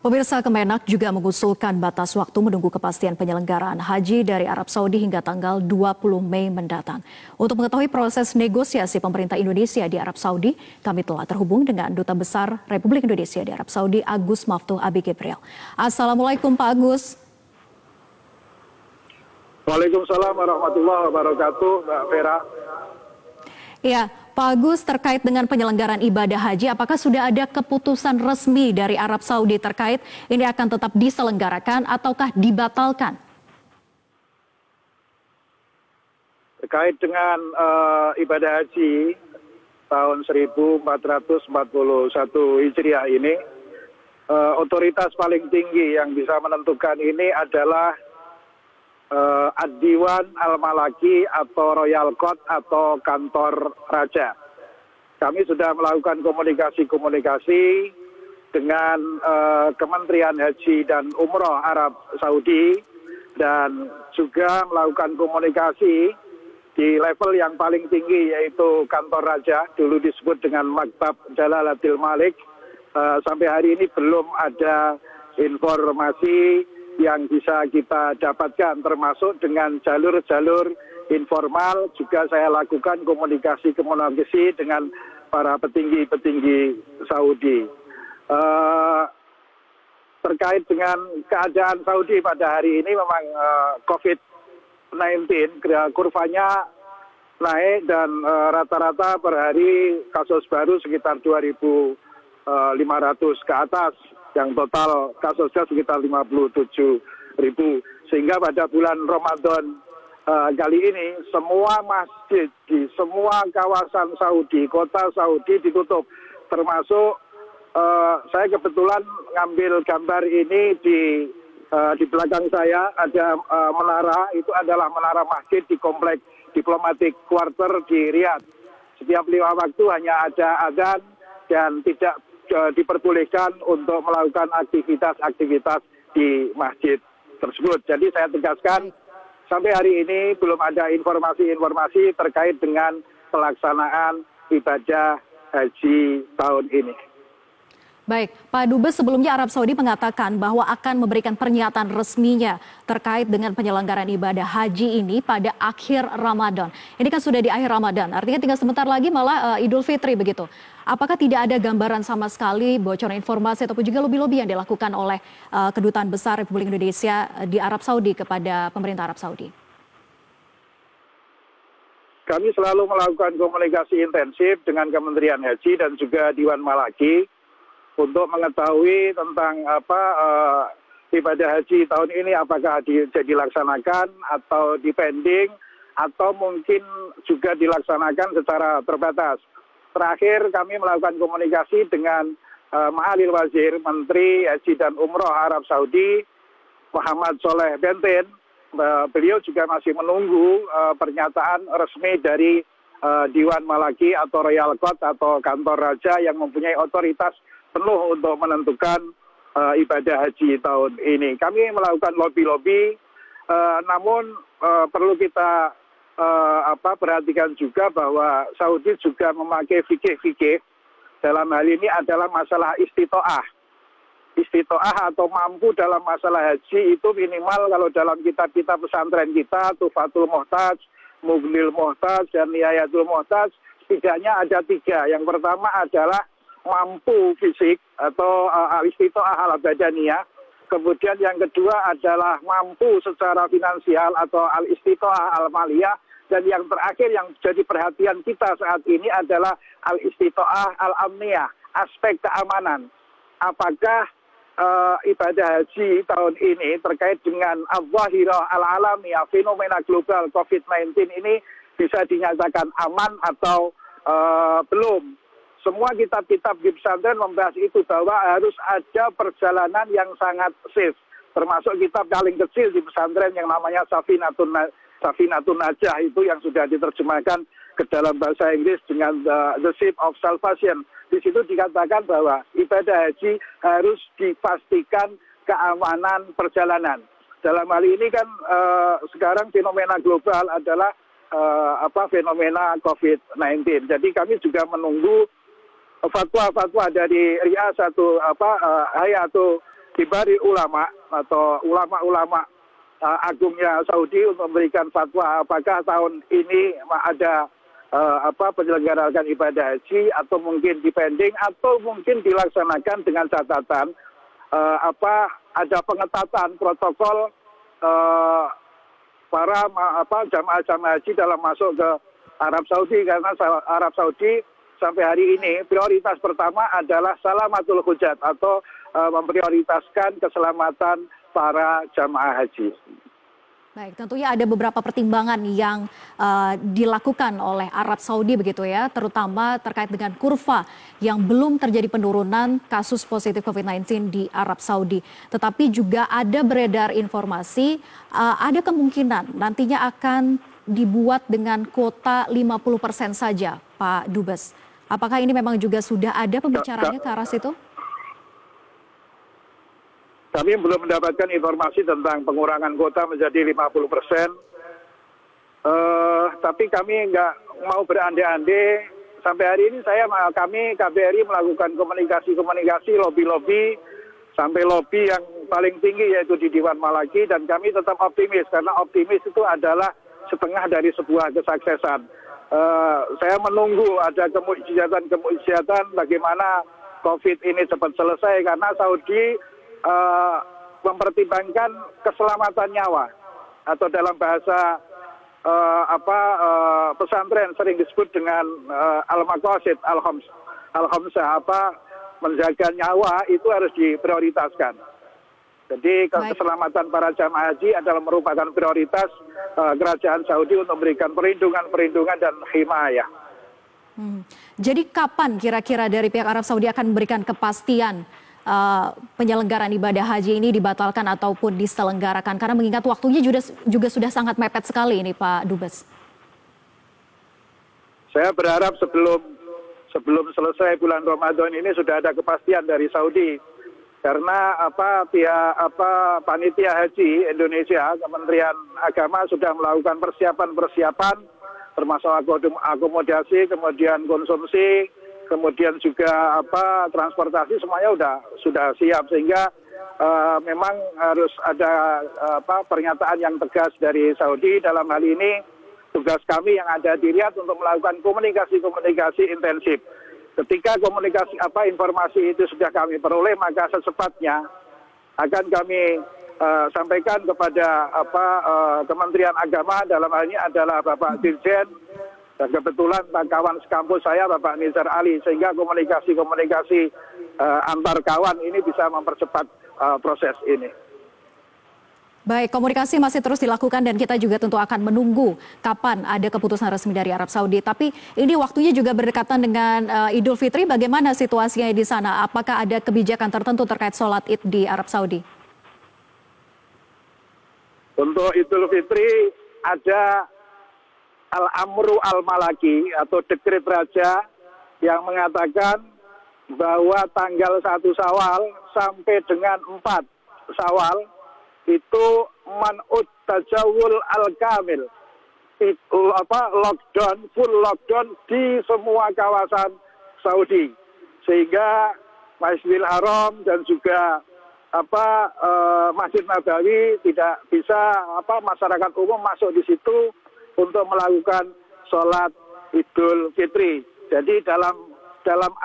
Pemirsa, Kemenak juga mengusulkan batas waktu menunggu kepastian penyelenggaraan haji dari Arab Saudi hingga tanggal 20 Mei mendatang. Untuk mengetahui proses negosiasi pemerintah Indonesia di Arab Saudi, kami telah terhubung dengan Duta Besar Republik Indonesia di Arab Saudi, Agus Maftuh Abi Gabriel. Assalamualaikum Pak Agus. Waalaikumsalam warahmatullahi wabarakatuh, Mbak Vera. Ya, Pak Agus, terkait dengan penyelenggaraan ibadah haji, apakah sudah ada keputusan resmi dari Arab Saudi terkait ini akan tetap diselenggarakan ataukah dibatalkan? Terkait dengan ibadah haji tahun 1441 Hijriah ini, otoritas paling tinggi yang bisa menentukan ini adalah Ad-Diwan Al-Malaki atau Royal Court atau kantor raja. Kami sudah melakukan komunikasi dengan Kementerian Haji dan Umroh Arab Saudi dan juga melakukan komunikasi di level yang paling tinggi yaitu kantor raja, dulu disebut dengan Maktab Jalalatil Malik. Sampai hari ini belum ada informasi yang bisa kita dapatkan, termasuk dengan jalur-jalur informal. Juga saya lakukan komunikasi dengan para petinggi-petinggi Saudi. Terkait dengan keadaan Saudi pada hari ini memang COVID-19 kurvanya naik dan rata-rata per hari kasus baru sekitar 2.500 ke atas. Yang total kasusnya sekitar 57.000. Sehingga pada bulan Ramadan kali ini semua masjid di semua kawasan Saudi, kota Saudi ditutup. Termasuk saya kebetulan ngambil gambar ini di belakang saya ada menara, itu adalah menara masjid di komplek Diplomatic Quarter di Riyadh. Setiap 5 waktu hanya ada azan dan tidak diperbolehkan untuk melakukan aktivitas-aktivitas di masjid tersebut. Jadi saya tegaskan sampai hari ini belum ada informasi-informasi terkait dengan pelaksanaan ibadah haji tahun ini. Baik, Pak Dubes, sebelumnya Arab Saudi mengatakan bahwa akan memberikan pernyataan resminya terkait dengan penyelenggaraan ibadah haji ini pada akhir Ramadan. Ini kan sudah di akhir Ramadan, artinya tinggal sebentar lagi malah Idul Fitri begitu. Apakah tidak ada gambaran sama sekali, bocoran informasi ataupun juga lobby-lobby yang dilakukan oleh Kedutaan Besar Republik Indonesia di Arab Saudi kepada pemerintah Arab Saudi? Kami selalu melakukan komunikasi intensif dengan Kementerian Haji dan juga Diwan Malaki untuk mengetahui tentang ibadah haji tahun ini apakah bisa dilaksanakan atau dipending atau mungkin juga dilaksanakan secara terbatas. Terakhir kami melakukan komunikasi dengan Ma'alil Wazir Menteri Haji dan Umroh Arab Saudi Muhammad Soleh Benten. Beliau juga masih menunggu pernyataan resmi dari Diwan Malaki atau Royal Court atau kantor raja yang mempunyai otoritas penuh untuk menentukan ibadah haji tahun ini. Kami melakukan lobby-lobby, namun perlu kita perhatikan juga bahwa Saudi juga memakai fikih-fikih. Dalam hal ini adalah masalah istitoah. Istitoah atau mampu dalam masalah haji itu minimal kalau dalam kitab-kitab pesantren kita, Tufatul Muhtaj, Mughnil Muhtaj, dan Nihayatul Muhtaj, setidaknya ada 3. Yang pertama adalah mampu fisik atau al-istitoah al-badaniyah. Kemudian yang kedua adalah mampu secara finansial atau al-istitoah al-maliyah. Dan yang terakhir yang jadi perhatian kita saat ini adalah al-istitoah al-amniyah, aspek keamanan. Apakah ibadah haji tahun ini terkait dengan al-zahirah al-alamiyah, fenomena global COVID-19 ini bisa dinyatakan aman atau belum? Semua kitab-kitab di pesantren membahas itu bahwa harus ada perjalanan yang sangat safe. Termasuk kitab paling kecil di pesantren yang namanya Safinatun Najah itu yang sudah diterjemahkan ke dalam bahasa Inggris dengan The Ship of Salvation. Di situ dikatakan bahwa ibadah haji harus dipastikan keamanan perjalanan. Dalam hal ini kan sekarang fenomena global adalah fenomena COVID-19. Jadi kami juga menunggu fatwa-fatwa dari Hayatul Kibari ulama atau ulama-ulama agungnya Saudi untuk memberikan fatwa apakah tahun ini ada penyelenggaraan ibadah haji atau mungkin dipending atau mungkin dilaksanakan dengan catatan ada pengetatan protokol para jamaah haji dalam masuk ke Arab Saudi, karena Arab Saudi sampai hari ini prioritas pertama adalah salamatul hujat atau memprioritaskan keselamatan para jamaah haji. Baik, tentunya ada beberapa pertimbangan yang dilakukan oleh Arab Saudi begitu ya, terutama terkait dengan kurva yang belum terjadi penurunan kasus positif COVID-19 di Arab Saudi. Tetapi juga ada beredar informasi, ada kemungkinan nantinya akan dibuat dengan kuota 50% saja, Pak Dubes. Apakah ini memang juga sudah ada pembicaraannya ke arah situ? Kami belum mendapatkan informasi tentang pengurangan kuota menjadi 50%. Tapi kami nggak mau berandai-andai. Sampai hari ini kami KBRI melakukan komunikasi, lobby, sampai lobby yang paling tinggi yaitu di Dewan Malaki, dan kami tetap optimis karena optimis itu adalah setengah dari sebuah kesuksesan. Saya menunggu ada kemujizatan bagaimana COVID ini cepat selesai, karena Saudi mempertimbangkan keselamatan nyawa, atau dalam bahasa pesantren sering disebut dengan al-maqasid al-khamsah, menjaga nyawa itu harus diprioritaskan. Jadi keselamatan para jamaah haji adalah merupakan prioritas kerajaan Saudi untuk memberikan perlindungan dan himayah. Jadi kapan kira-kira dari pihak Arab Saudi akan memberikan kepastian penyelenggaraan ibadah haji ini dibatalkan ataupun diselenggarakan? Karena mengingat waktunya juga sudah sangat mepet sekali ini, Pak Dubes. Saya berharap sebelum selesai bulan Ramadan ini sudah ada kepastian dari Saudi. Karena panitia haji Indonesia, Kementerian Agama sudah melakukan persiapan termasuk akomodasi, kemudian konsumsi, kemudian juga transportasi, semuanya sudah siap, sehingga memang harus ada pernyataan yang tegas dari Saudi. Dalam hal ini tugas kami yang ada di Riyadh untuk melakukan komunikasi intensif. Ketika informasi itu sudah kami peroleh, maka secepatnya akan kami sampaikan kepada Kementerian Agama, dalam hal ini adalah Bapak Dirjen, dan kebetulan kawan sekampus saya Bapak Nizar Ali, sehingga komunikasi antar kawan ini bisa mempercepat proses ini. Baik, komunikasi masih terus dilakukan dan kita juga tentu akan menunggu kapan ada keputusan resmi dari Arab Saudi. Tapi ini waktunya juga berdekatan dengan Idul Fitri, bagaimana situasinya di sana? Apakah ada kebijakan tertentu terkait sholat Id di Arab Saudi? Untuk Idul Fitri ada Al-Amru Al-Malaki atau dekret raja yang mengatakan bahwa tanggal 1 Syawal sampai dengan 4 Syawal itu man'ut tajawul al-kamil, full lockdown di semua kawasan Saudi, sehingga Masjidil Haram dan juga Masjid Nabawi tidak bisa masyarakat umum masuk di situ untuk melakukan sholat Idul Fitri. Jadi dalam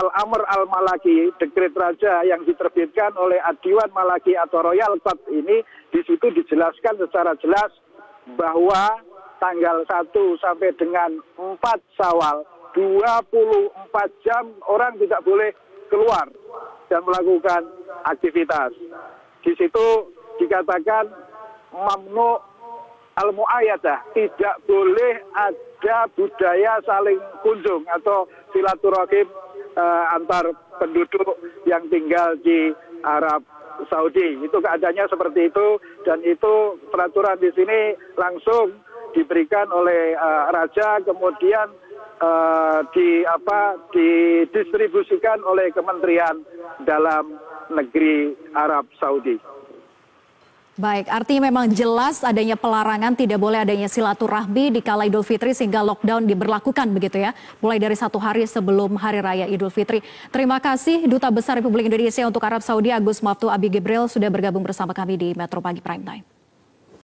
Al-Amr Al-Malaki, dekret raja yang diterbitkan oleh Adiwan Malaki atau Royal Court ini, di situ dijelaskan secara jelas bahwa tanggal 1 sampai dengan 4 Syawal, 24 jam orang tidak boleh keluar dan melakukan aktivitas. Di situ dikatakan mamnu al-mu'ayyadah, tidak boleh ada budaya saling kunjung atau silaturahim antar penduduk yang tinggal di Arab Saudi. Itu keadaannya seperti itu, dan itu peraturan di sini langsung diberikan oleh raja, kemudian didistribusikan oleh Kementerian Dalam Negeri Arab Saudi. Baik, artinya memang jelas adanya pelarangan, tidak boleh adanya silaturahmi di kala Idul Fitri sehingga lockdown diberlakukan begitu ya, mulai dari 1 hari sebelum Hari Raya Idul Fitri. Terima kasih Duta Besar Republik Indonesia untuk Arab Saudi Agus Maftu Abi Gebrel sudah bergabung bersama kami di Metro Pagi Prime Time.